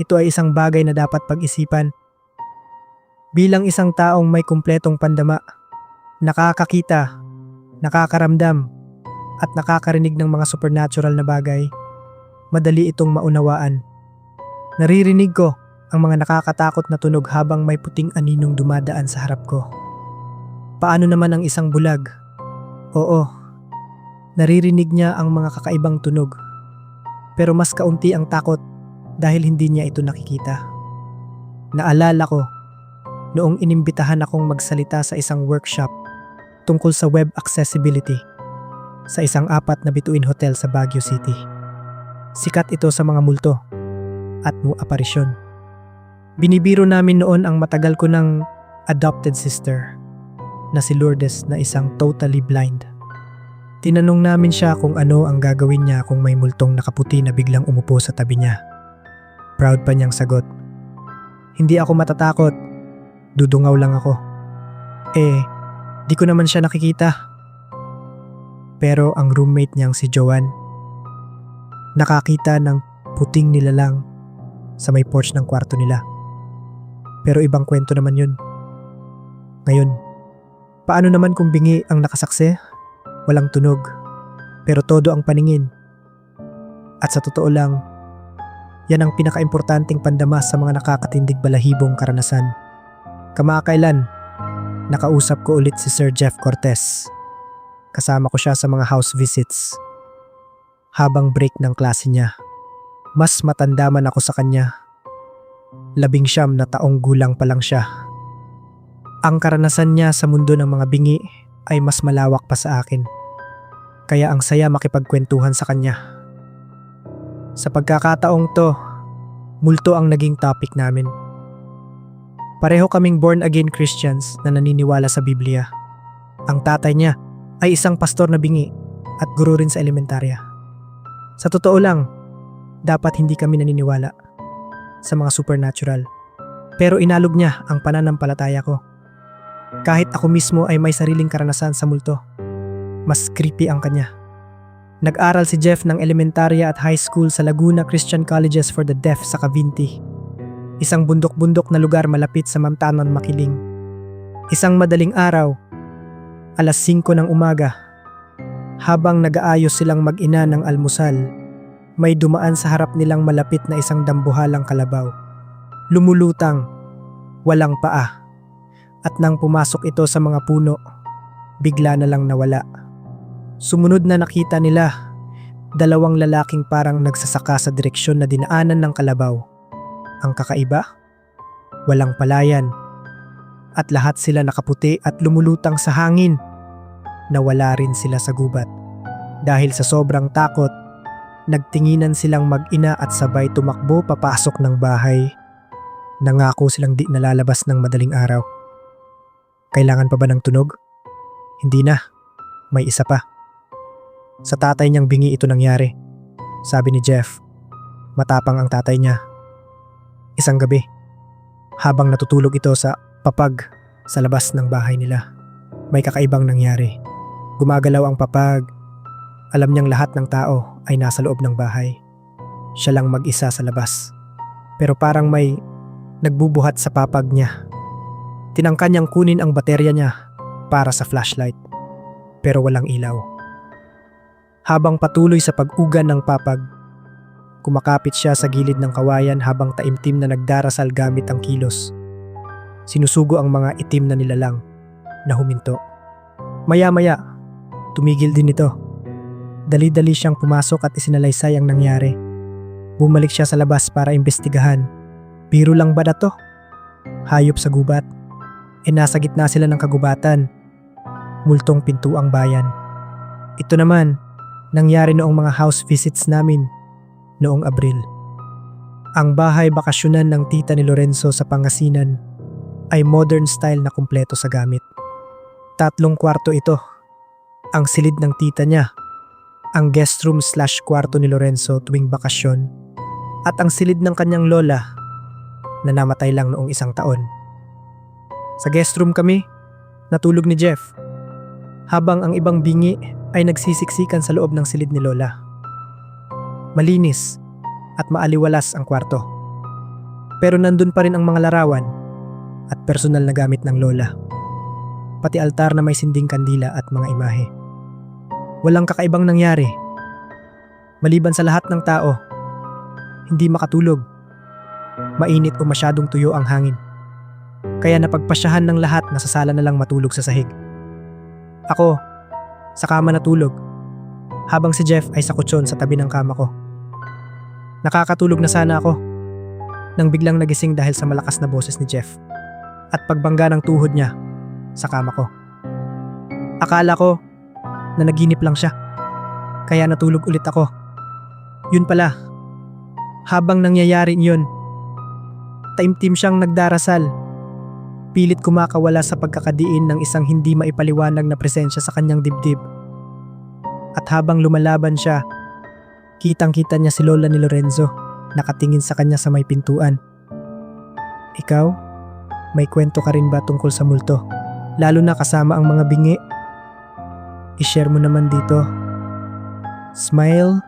ito ay isang bagay na dapat pag-isipan. Bilang isang taong may kumpletong pandama, nakakakita, nakakaramdam, at nakakarinig ng mga supernatural na bagay, madali itong maunawaan. Naririnig ko ang mga nakakatakot na tunog habang may puting aninong dumadaan sa harap ko. Paano naman ang isang bulag? Oo, naririnig niya ang mga kakaibang tunog. Pero mas kaunti ang takot dahil hindi niya ito nakikita. Naalala ko, noong inimbitahan akong magsalita sa isang workshop tungkol sa web accessibility sa isang 4 na bituin hotel sa Baguio City. Sikat ito sa mga multo at aparisyon. Binibiro namin noon ang matagal ko ng adopted sister na si Lourdes na isang totally blind. Tinanong namin siya kung ano ang gagawin niya kung may multong nakaputi na biglang umupo sa tabi niya. Proud pa niyang sagot, "Hindi ako matatakot, dudungaw lang ako." Di ko naman siya nakikita. Pero ang roommate niyang si Joanne, nakakita ng puting nilalang sa may porch ng kwarto nila. Pero ibang kwento naman yun. Ngayon, paano naman kung bingi ang nakasaksi? Walang tunog, pero todo ang paningin. At sa totoo lang, yan ang pinakaimportanteng pandama sa mga nakakatindig balahibong karanasan. Kamakailan, nakausap ko ulit si Sir Jeff Cortez. Kasama ko siya sa mga house visits. Habang break ng klase niya, mas matanda man ako sa kanya. 19 na taong gulang pa lang siya. Ang karanasan niya sa mundo ng mga bingi ay mas malawak pa sa akin. Kaya ang saya makipagkwentuhan sa kanya. Sa pagkakataong to, multo ang naging topic namin. Pareho kaming born again Christians na naniniwala sa Biblia. Ang tatay niya ay isang pastor na bingi at guro rin sa elementarya. Sa totoo lang, dapat hindi kami naniniwala sa mga supernatural. Pero inalog niya ang pananampalataya ko. Kahit ako mismo ay may sariling karanasan sa multo, mas creepy ang kanya. Nag-aral si Jeff ng elementarya at high school sa Laguna Christian Colleges for the Deaf sa Cavinti. Isang bundok-bundok na lugar malapit sa Mamtanon, Makiling. Isang madaling araw, 5:00 ng umaga, habang nag-aayos silang mag-ina ng almusal, may dumaan sa harap nilang malapit na isang dambuhalang kalabaw. Lumulutang, walang paa. At nang pumasok ito sa mga puno, bigla na lang nawala. Sumunod na nakita nila, 2 lalaking parang nagsasaka sa direksyon na dinaanan ng kalabaw. Ang kakaiba, walang palayan. At lahat sila nakaputi at lumulutang sa hangin. Nawala rin sila sa gubat. Dahil sa sobrang takot, nagtinginan silang mag-ina at sabay tumakbo papasok ng bahay. Nangako silang di nalalabas ng madaling araw. Kailangan pa ba ng tunog? Hindi na. May isa pa. Sa tatay niyang bingi ito nangyari. Sabi ni Jeff, matapang ang tatay niya. Isang gabi, habang natutulog ito sa papag sa labas ng bahay nila, may kakaibang nangyari. Gumagalaw ang papag. Alam niyang lahat ng tao ay nasa loob ng bahay. Siya lang mag-isa sa labas. Pero parang may nagbubuhat sa papag niya. Tinangka niyang kunin ang baterya niya para sa flashlight. Pero walang ilaw. Habang patuloy sa pag-ugan ng papag, kumakapit siya sa gilid ng kawayan habang taimtim na nagdarasal gamit ang kilos. Sinusugo ang mga itim na nilalang na huminto. Maya-maya, tumigil din ito. Dali-dali siyang pumasok at isinalaysay ang nangyari. Bumalik siya sa labas para imbestigahan. Biro lang ba na to? Hayop sa gubat. Nasa gitna sila ng kagubatan. Multong pintuang bayan. Ito naman, nangyari noong mga house visits namin noong Abril. Ang bahay bakasyonan ng tita ni Lorenzo sa Pangasinan ay modern style na kumpleto sa gamit. 3 kwarto ito. Ang silid ng tita niya, ang guest room / kwarto ni Lorenzo tuwing bakasyon, at ang silid ng kanyang lola na namatay lang noong 1 taon. Sa guest room kami, natulog ni Jeff, habang ang ibang bingi ay nagsisiksikan sa loob ng silid ni Lola. Malinis at maaliwalas ang kwarto. Pero nandun pa rin ang mga larawan at personal na gamit ng lola. Pati altar na may sinding kandila at mga imahe. Walang kakaibang nangyari. Maliban sa lahat ng tao, hindi makatulog. Mainit o masyadong tuyo ang hangin. Kaya napagpasyahan ng lahat na sa sala na lang matulog sa sahig. Ako, sa kama natulog, habang si Jeff ay sa kutsyon sa tabi ng kama ko. Nakakatulog na sana ako nang biglang nagising dahil sa malakas na boses ni Jeff at pagbangga ng tuhod niya sa kama ko. Akala ko na naginip lang siya, kaya natulog ulit ako. Yun pala, habang nangyayari yun, taimtim siyang nagdarasal. Pilit kumakawala sa pagkakadiin ng isang hindi maipaliwanag na presensya sa kanyang dibdib. At habang lumalaban siya, kitang-kita niya si Lola ni Lorenzo, nakatingin sa kanya sa may pintuan. Ikaw, may kwento ka rin ba tungkol sa multo? Lalo na kasama ang mga bingi. I-share mo naman dito. Smile